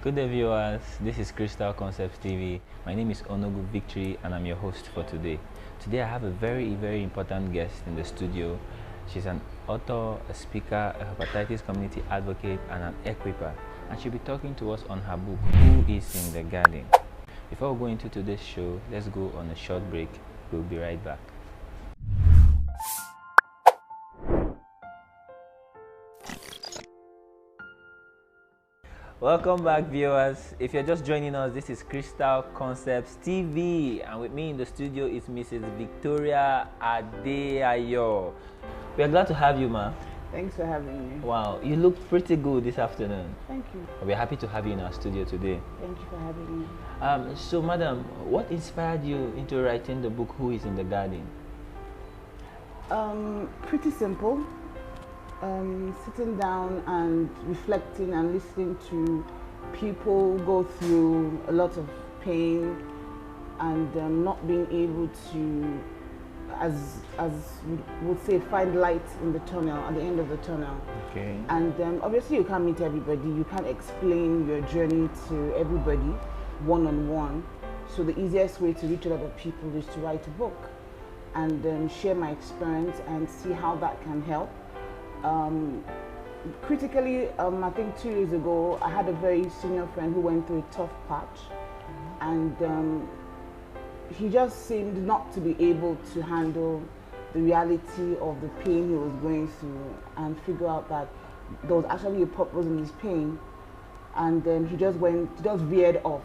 Good day, viewers. This is Kritsal Concepts TV. My name is Onogu Victory, and I'm your host for today. Today, I have a very important guest in the studio. She's an author, a speaker, a hepatitis community advocate, and an equiper. And she'll be talking to us on her book, Who is in the Garden? Before we go into today's show, let's go on a short break. We'll be right back. Welcome back, viewers. If you're just joining us, this is Kritsal Concepts TV, and with me in the studio is Mrs. Victoria Adeayo. We are glad to have you, ma. Thanks for having me. Wow, you look pretty good this afternoon. Thank you. We're happy to have you in our studio today. Thank you for having me. So, madam, what inspired you into writing the book Who is in the Garden? Pretty simple. Sitting down and reflecting and listening to people go through a lot of pain and not being able to, as we would say, find light in the tunnel, at the end of the tunnel. Okay. And obviously you can't meet everybody, you can't explain your journey to everybody one-on-one. So the easiest way to reach a lot of people is to write a book and share my experience and see how that can help. Critically, I think 2 years ago, I had a very senior friend who went through a tough patch, and he just seemed not to be able to handle the reality of the pain he was going through and figure out that there was actually a purpose in his pain, and then he just veered off.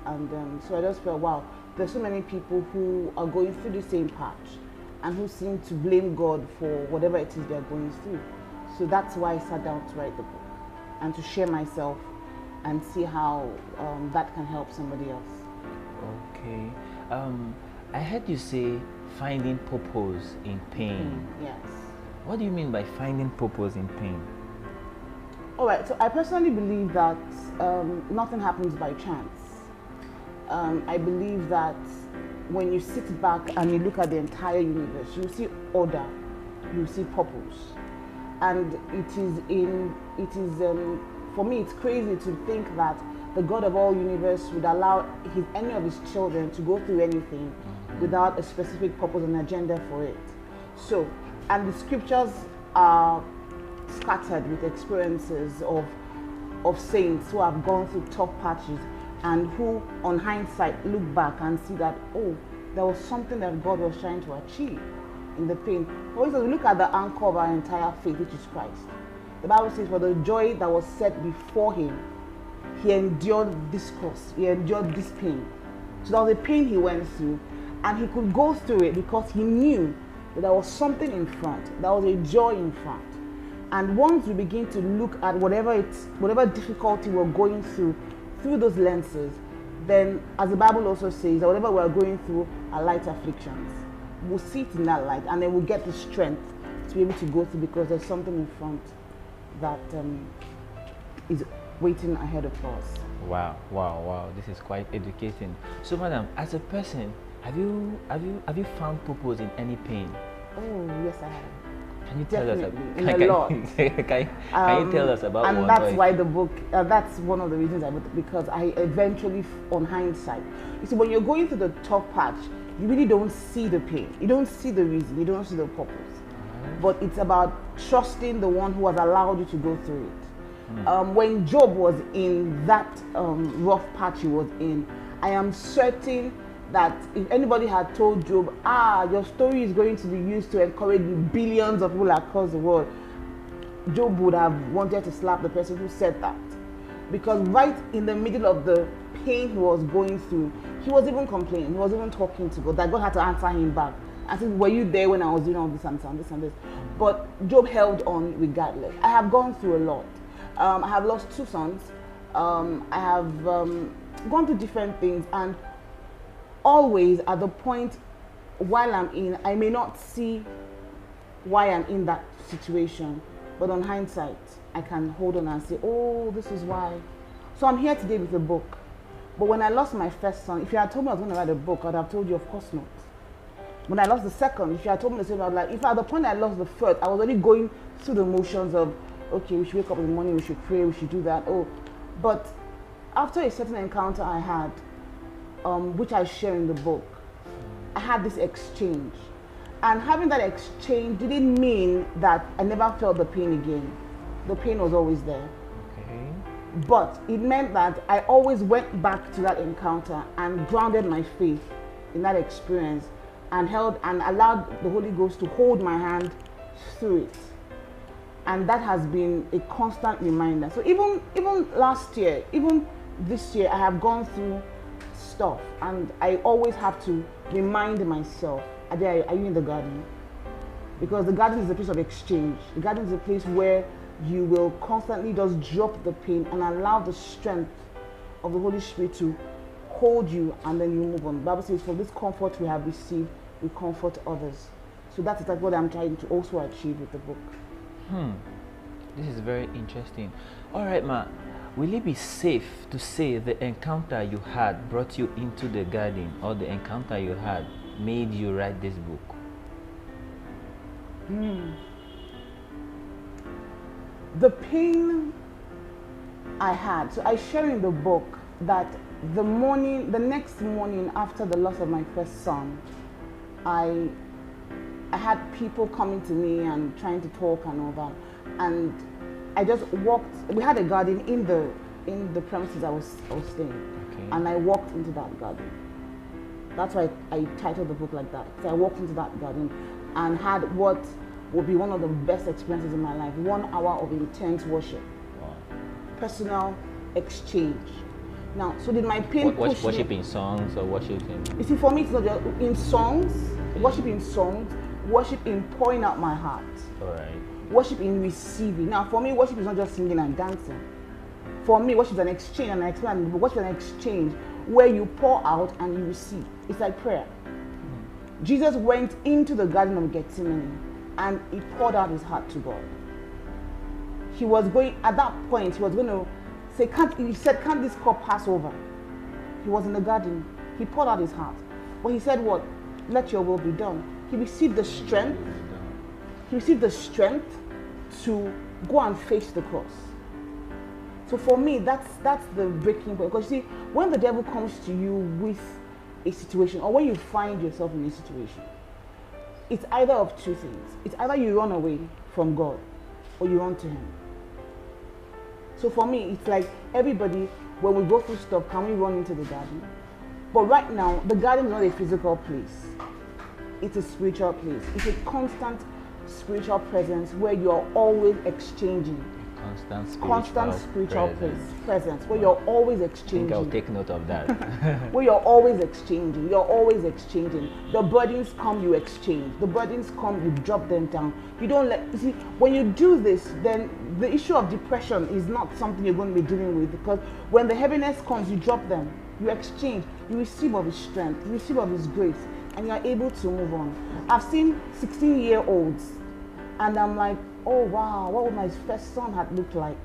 And so I just felt, wow, there's so many people who are going through the same patch and who seem to blame God for whatever it is they're going through. So that's why I sat down to write the book and to share myself and see how that can help somebody else. Okay. I heard you say finding purpose in pain. Yes. What do you mean by finding purpose in pain? All right, so I personally believe that nothing happens by chance. I believe that when you sit back and you look at the entire universe, you see order, you see purpose. And for me, it's crazy to think that the God of all universe would allow any of his children to go through anything without a specific purpose and agenda for it. So, and the scriptures are scattered with experiences of saints who have gone through tough patches and who, on hindsight, look back and see that, oh, there was something that God was trying to achieve in the pain. For instance, we look at the anchor of our entire faith, which is Christ. The Bible says, for the joy that was set before him, he endured this cross, he endured this pain. So that was a pain he went through, and he could go through it because he knew that there was something in front, there was a joy in front. And once we begin to look at whatever difficulty we're going through those lenses, then, as the Bible also says, that whatever we're going through are light afflictions. We'll see it in that light, and then we'll get the strength to be able to go through because there's something in front that is waiting ahead of us. Wow! This is quite educating. So, madam, as a person, have you found purpose in any pain? Oh yes, I have. Can you tell us can you tell us about and one? That's why the book. That's one of the reasons I wrote it, because I eventually, on hindsight, you see, when you're going through the tough patch, you really don't see the pain, you don't see the reason, you don't see the purpose. But it's about trusting the one who has allowed you to go through it. When Job was in that rough patch he was in, I am certain that if anybody had told Job, your story is going to be used to encourage billions of people across the world, Job would have wanted to slap the person who said that. Because right in the middle of the pain he was going through, he was even complaining, he was even talking to God, that God had to answer him back. I said, were you there when I was doing all this and this and this? But Job held on regardless. I have gone through a lot. I have lost 2 sons. I have gone through different things, and always at the point while I'm in, I may not see why I'm in that situation, but on hindsight, I can hold on and say, oh, this is why. So I'm here today with a book. But when I lost my first son, if you had told me I was going to write a book, I'd have told you, of course not. When I lost the second, if you had told me the same, I was like, if at the point I lost the first, I was already going through the motions of, okay, we should wake up in the morning, we should pray, we should do that. Oh, but after a certain encounter I had, which I share in the book, I had this exchange. And having that exchange didn't mean that I never felt the pain again. The pain was always there. Okay. But it meant that I always went back to that encounter and grounded my faith in that experience and held and allowed the Holy Ghost to hold my hand through it. And that has been a constant reminder. So even last year, even this year, I have gone through stuff, and I always have to remind myself, Adeayo, are you in the garden? Because the garden is a place of exchange. The garden is a place where you will constantly just drop the pain and allow the strength of the Holy Spirit to hold you, and then you move on. The Bible says, for this comfort we have received, we comfort others. So that's exactly what I'm trying to also achieve with the book. This is very interesting. All right, ma. Will it be safe to say the encounter you had brought you into the garden, or the encounter you had made you write this book? The pain I had, so I share in the book that the next morning after the loss of my first son, I had people coming to me and trying to talk and all that, and I just walked. We had a garden in the premises I was staying, Okay. and I walked into that garden. That's why I titled the book like that. So I walked into that garden and had what would be one of the best experiences in my life. 1 hour of intense worship, Wow. personal exchange. Now, so did my pain push Worship me? in songs or worship in... You see, for me, it's not just in songs, worship in songs, worship in pouring out my heart, All right. worship in receiving. Now, for me, worship is not just singing and dancing. For me, worship is an exchange, and I explain, but worship is an exchange where you pour out and you receive. It's like prayer. Jesus went into the Garden of Gethsemane and he poured out his heart to God. He was going, at that point, he was going to say, can't this cup pass over? He was in the garden. He poured out his heart. But he said what? Let your will be done. He received the strength. He received the strength to go and face the cross. So for me, that's the breaking point. Because you see, when the devil comes to you with a situation, or when you find yourself in a situation, it's either of two things. It's either you run away from God or you run to him. So for me, it's like everybody, when we go through stuff, can we run into the garden? But right now, the garden is not a physical place. It's a spiritual place. It's a constant spiritual presence where you're always exchanging. Constant spiritual presence where you're always exchanging. I think I'll take note of that. Where you're always exchanging. You're always exchanging. The burdens come, you exchange. The burdens come, you drop them down. You don't let, you see, when you do this, then the issue of depression is not something you're going to be dealing with, because when the heaviness comes, you drop them. You exchange. You receive of his strength. You receive of his grace. And you're able to move on. I've seen 16-year-olds and I'm like, oh wow, what would my first son have looked like?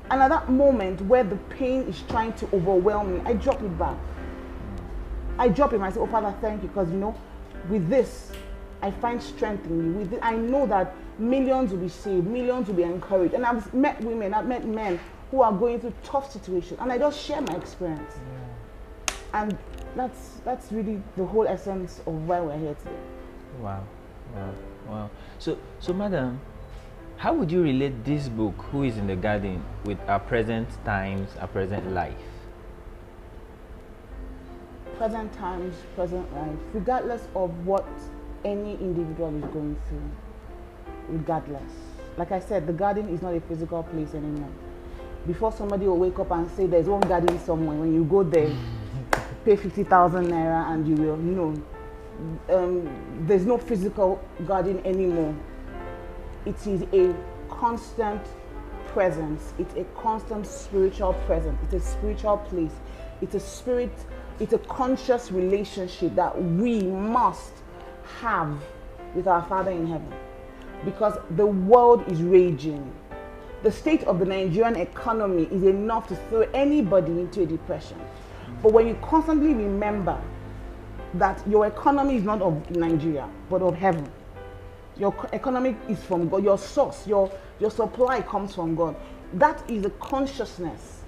And at that moment where the pain is trying to overwhelm me, I drop it back. I drop it and I say, oh Father, thank you, because you know, with this, I find strength in you. With this, I know that millions will be saved, millions will be encouraged. And I've met women, I've met men who are going through tough situations, and I just share my experience. Yeah. And that's really the whole essence of why we're here today. Wow, wow, wow. So madam, how would you relate this book, Who is in the Garden, with our present times, our present life? Present times, present life, regardless of what any individual is going through, regardless. Like I said, the garden is not a physical place anymore. Before somebody will wake up and say there's one garden somewhere, when you go there, pay 50,000 naira and you will, there's no physical garden anymore. It is a constant presence. It's a constant spiritual presence. It's a spiritual place. It's a spirit, it's a conscious relationship that we must have with our Father in heaven. Because the world is raging. The state of the Nigerian economy is enough to throw anybody into a depression. But when you constantly remember that your economy is not of Nigeria, but of heaven. Your economy is from God. Your source, your supply comes from God. That is a consciousness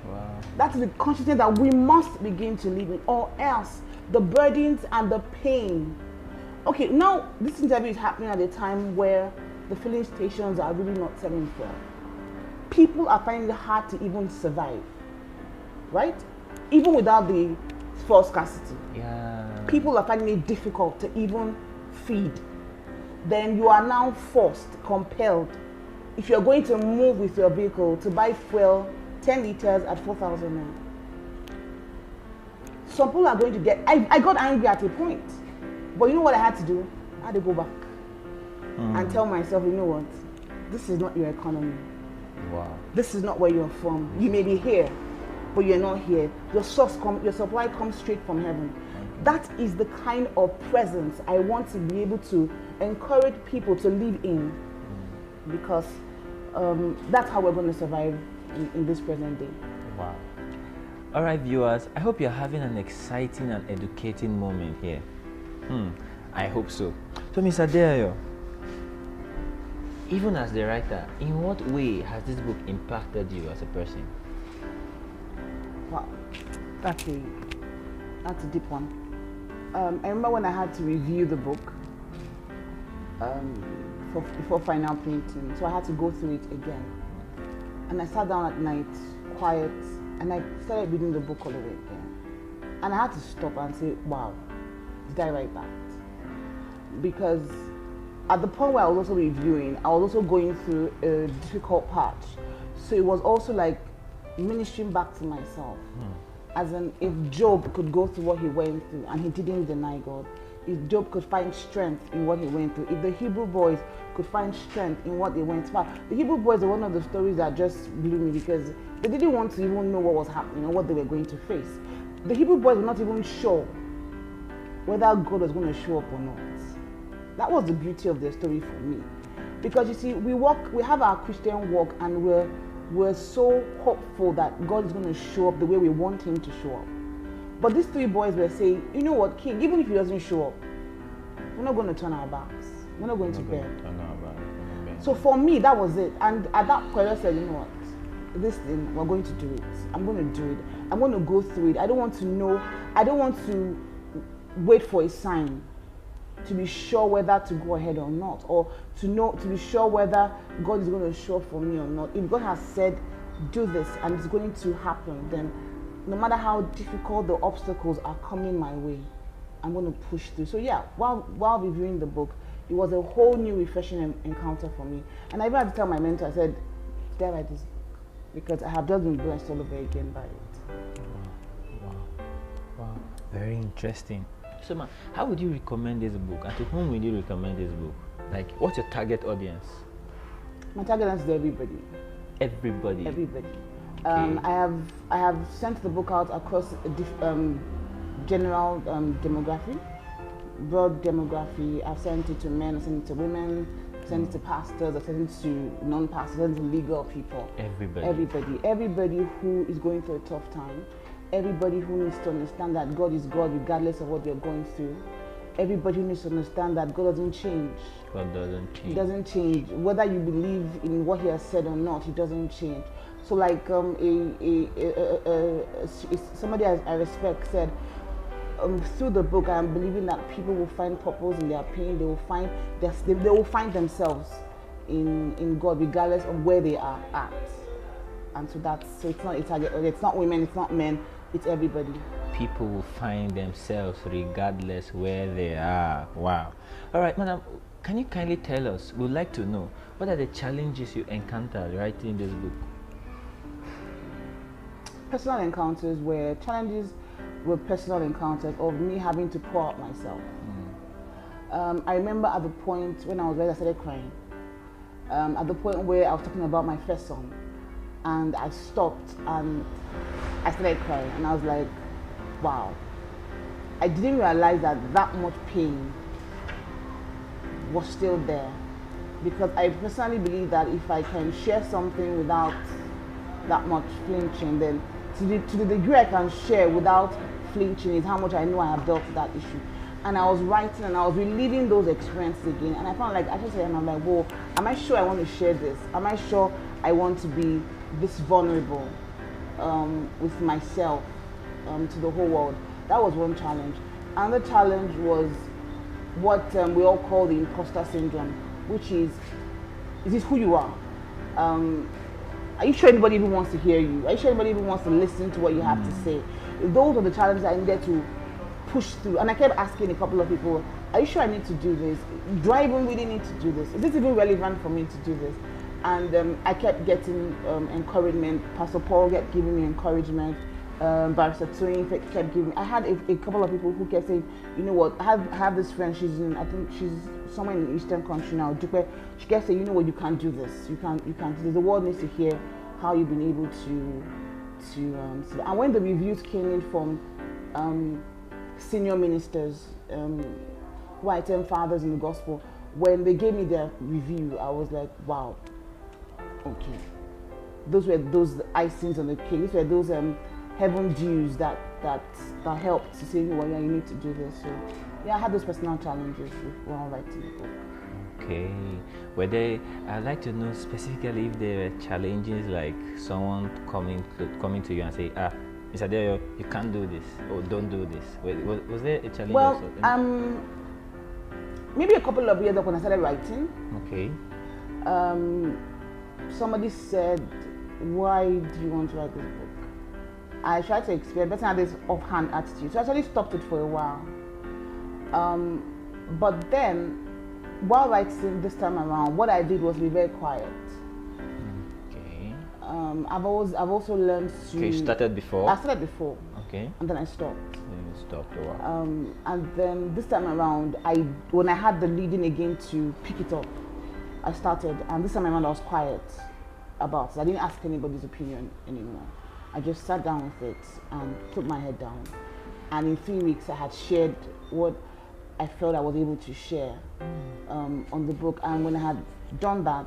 Wow. That is the consciousness that we must begin to live in, or else the burdens and the pain. Okay, now this interview is happening at a time where the filling stations are really not selling well. People are finding it hard to even survive, right? Even without the false scarcity. Yeah. People are finding it difficult to even feed. Then you are now forced, compelled, if you're going to move with your vehicle, to buy fuel 10 liters at 4,000 naira. Some people are going to get, I got angry at a point, but you know what I had to do? I had to go back and tell myself, you know what, this is not your economy. Wow. This is not where you're from. You may be here, but you're not here. Your supply comes straight from heaven. Okay. That is the kind of presence I want to be able to encourage people to live in, because that's how we're going to survive in this present day. Wow. All right, viewers, I hope you're having an exciting and educating moment here. I hope so. So, Mr. Adeayo, even as the writer, in what way has this book impacted you as a person? Wow, that's a deep one. I remember when I had to review the book before final printing, so I had to go through it again. And I sat down at night, quiet, and I started reading the book all over again. And I had to stop and say, wow, did I write that? Because at the point where I was also reviewing, I was also going through a difficult patch. So it was also like ministering back to myself. As in, if Job could go through what he went through and he didn't deny God, if Job could find strength in what he went through, if the Hebrew boys could find strength in what they went through. The Hebrew boys are one of the stories that just blew me, because they didn't want to even know what was happening or what they were going to face. The Hebrew boys were not even sure whether God was going to show up or not. That was the beauty of their story for me. Because you see, we have our Christian walk, and we're so hopeful that God is going to show up the way we want him to show up. But these three boys were saying, you know what, King, even if he doesn't show up, we're not going to turn our backs. We're not going to bend. So for me, that was it. And at that point, I said, you know what, this thing, we're going to do it. I'm going to do it. I'm going to go through it. I don't want to know. I don't want to wait for a sign to be sure whether to go ahead or not, or to be sure whether God is going to show up for me or not. If God has said, do this, and it's going to happen, then no matter how difficult the obstacles are coming my way, I'm going to push through. So yeah, while reviewing the book, it was a whole new refreshing encounter for me. And I even had to tell my mentor, I said, did I write this book? Because I have just been blessed all over again by it. Wow. Very interesting. So, ma, how would you recommend this book, and to whom would you recommend this book? Like, what's your target audience? My target audience is everybody. Everybody. Everybody. Okay. I have sent the book out across general demography, broad demography. I've sent it to men, I've sent it to women, I've sent it to pastors, I've sent it to non-pastors, I've sent it to legal people. Everybody who is going through a tough time. Everybody who needs to understand that God is God regardless of what they're going through. Everybody needs to understand that God doesn't change. God doesn't change. He doesn't change. Whether you believe in what he has said or not, he doesn't change. So like somebody I respect said, through the book, I am believing that people will find purpose in their pain. They will find themselves in God regardless of where they are at. And so it's not a target. It's not women. It's not men. It's everybody. People will find themselves regardless where they are. Wow. All right, madam, can you kindly tell us, we'd like to know, what are the challenges you encountered writing this book? Personal encounters were challenges with personal encounters of me having to pour out myself. I remember at the point when I was ready, I started crying. At the point where I was talking about my first son, and I stopped and I started crying, and I was like, wow. I didn't realize that much pain was still there, because I personally believe that if I can share something without that much flinching, then to the degree I can share without flinching is how much I know I have dealt with that issue. And I was writing and I was reliving those experiences again, and I found like, I just said, and I'm like, whoa, am I sure I want to share this? Am I sure I want to be this vulnerable? with myself to the whole world. That was one challenge. Another challenge was what we all call the imposter syndrome, which is this who you are? Are you sure anybody even wants to hear you? Are you sure anybody even wants to listen to what you have to say? Those are the challenges I needed to push through. And I kept asking a couple of people, are you sure I need to do this? Do I even really need to do this? Is this even relevant for me to do this? And I kept getting encouragement. Pastor Paul kept giving me encouragement. Barrister Twin kept giving. I had a couple of people who kept saying, you know what, I have this friend, I think she's somewhere in the eastern country now, she kept saying, you know what, you can't do this, you can't do this. The world needs to hear how you've been able to and when the reviews came in from senior ministers, white and fathers in the gospel, when they gave me their review, I was like, wow, okay. Those were those icings on the cake. These were those heaven dews that helped to say, well, yeah, you need to do this. So yeah, I had those personal challenges while writing the book. Okay. Were they? I'd like to know specifically if there were challenges, like someone coming to you and say, Mr. Adeayo, you can't do this, or don't do this. Was there a challenge? Well, maybe a couple of years ago when I started writing. Okay. Somebody said, why do you want to write this book? I tried to explain, but I had this offhand attitude. So I actually stopped it for a while. But then, while writing this time around, what I did was be very quiet. Okay. I've also learned to. Okay, you started before? I started before. Okay. And then I stopped. Then you stopped a while. And then this time around, when I had the leading again to pick it up, I started. And this time around, I was quiet about it. I didn't ask anybody's opinion anymore. I just sat down with it and put my head down. And in 3 weeks, I had shared what I felt I was able to share on the book. And when I had done that,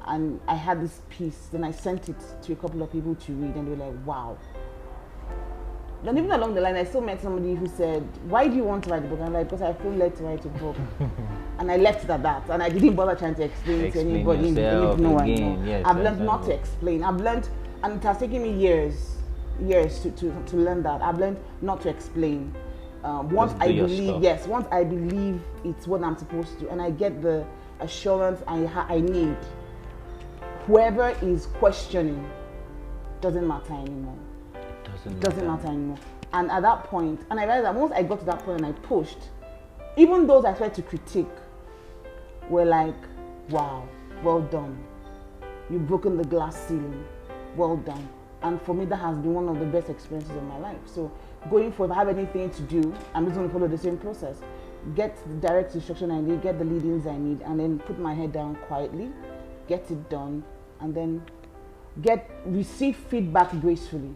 and I had this piece, then I sent it to a couple of people to read, and they were like, wow. Then even along the line, I still met somebody who said, why do you want to write a book? I'm like, because I feel led to write a book. And I left it at that. And I didn't bother trying to explain to anybody. Yes, I've learned not to explain. I've learned, and it has taken me years to learn that. I've learned not to explain. Once I believe it's what I'm supposed to, and I get the assurance I need, whoever is questioning doesn't matter anymore. Doesn't matter anymore. And at that point, and I realized that once I got to that point and I pushed, even those I tried to critique were like, wow, well done. You've broken the glass ceiling. Well done. And for me, that has been one of the best experiences of my life. So going forward, if I have anything to do, I'm just going to follow the same process. Get the direct instruction I need, get the leadings I need, and then put my head down quietly, get it done, and then receive feedback gracefully.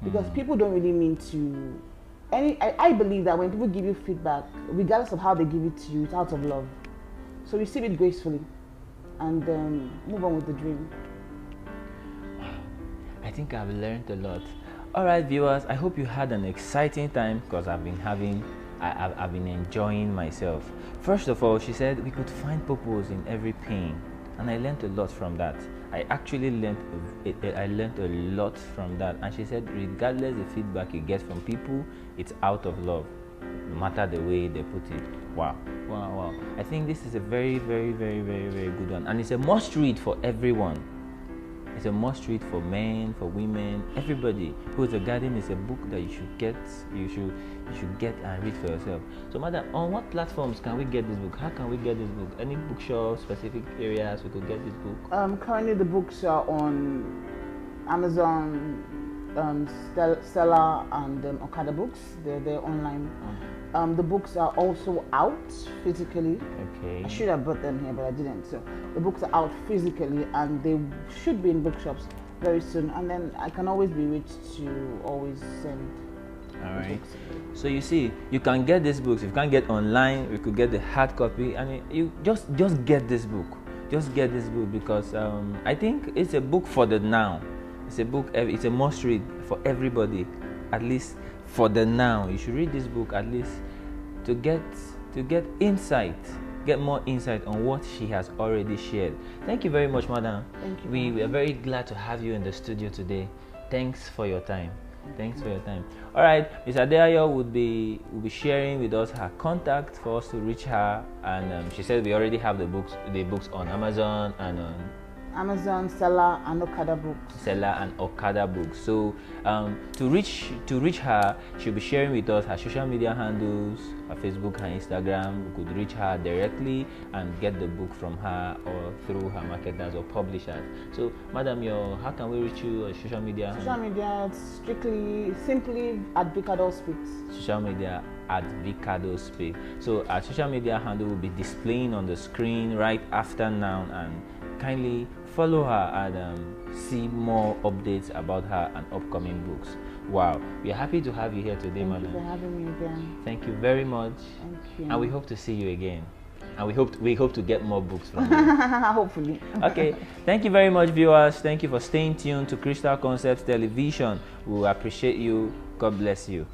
Because people don't really mean to. I believe that when people give you feedback, regardless of how they give it to you, it's out of love. So receive it gracefully, and move on with the dream. I think I've learned a lot. All right, viewers, I hope you had an exciting time, because I've been enjoying myself. First of all, she said we could find purpose in every pain, and I learned a lot from that. I actually learned a lot from that. And she said, regardless the feedback you get from people, it's out of love, no matter the way they put it. Wow. I think this is a very, very, very, very, very good one, and it's a must read for everyone. It's a must read for men, for women, everybody. Who's a Guardian is a book that you should get. You should get and read for yourself. So, madam, on what platforms can we get this book? How can we get this book? Any bookshops, specific areas we could get this book? Currently, the books are on Amazon, Stella, and Okada Books. They're online. The books are also out physically. Okay. I should have brought them here, but I didn't. So the books are out physically, and they should be in bookshops very soon. And then I can always be reached to always send. All right. So you see, you can get these books. If you can't get online, we could get the hard copy, and you just get this book. Just get this book, because I think it's a book for the now. It's a book. It's a must read for everybody, at least for the now. You should read this book at least to get insight, get more insight on what she has already shared. Thank you very much, madam. Thank you. We are very glad to have you in the studio today. Thanks for your time. Thanks for your time. All right, Ms. Adeayo will be sharing with us her contact for us to reach her, and she said we already have the books on Amazon and on Amazon, Seller, and Okada Books. Seller and Okada Books. So to reach her, she'll be sharing with us her social media handles, her Facebook, her Instagram. We could reach her directly and get the book from her or through her marketers or publishers. So, Madam, how can we reach you? Social media? Social media, simply at Vicado Speaks. Social media at Vicado Speaks. So our social media handle will be displaying on the screen right after now, and kindly follow her and see more updates about her and upcoming books. Wow, we are happy to have you here today, Madam. Thank you for having me again. Thank you very much. Thank you. And we hope to see you again. And we hope to get more books from you. Hopefully. Okay, thank you very much, viewers. Thank you for staying tuned to Kritsal Concepts Television. We will appreciate you. God bless you.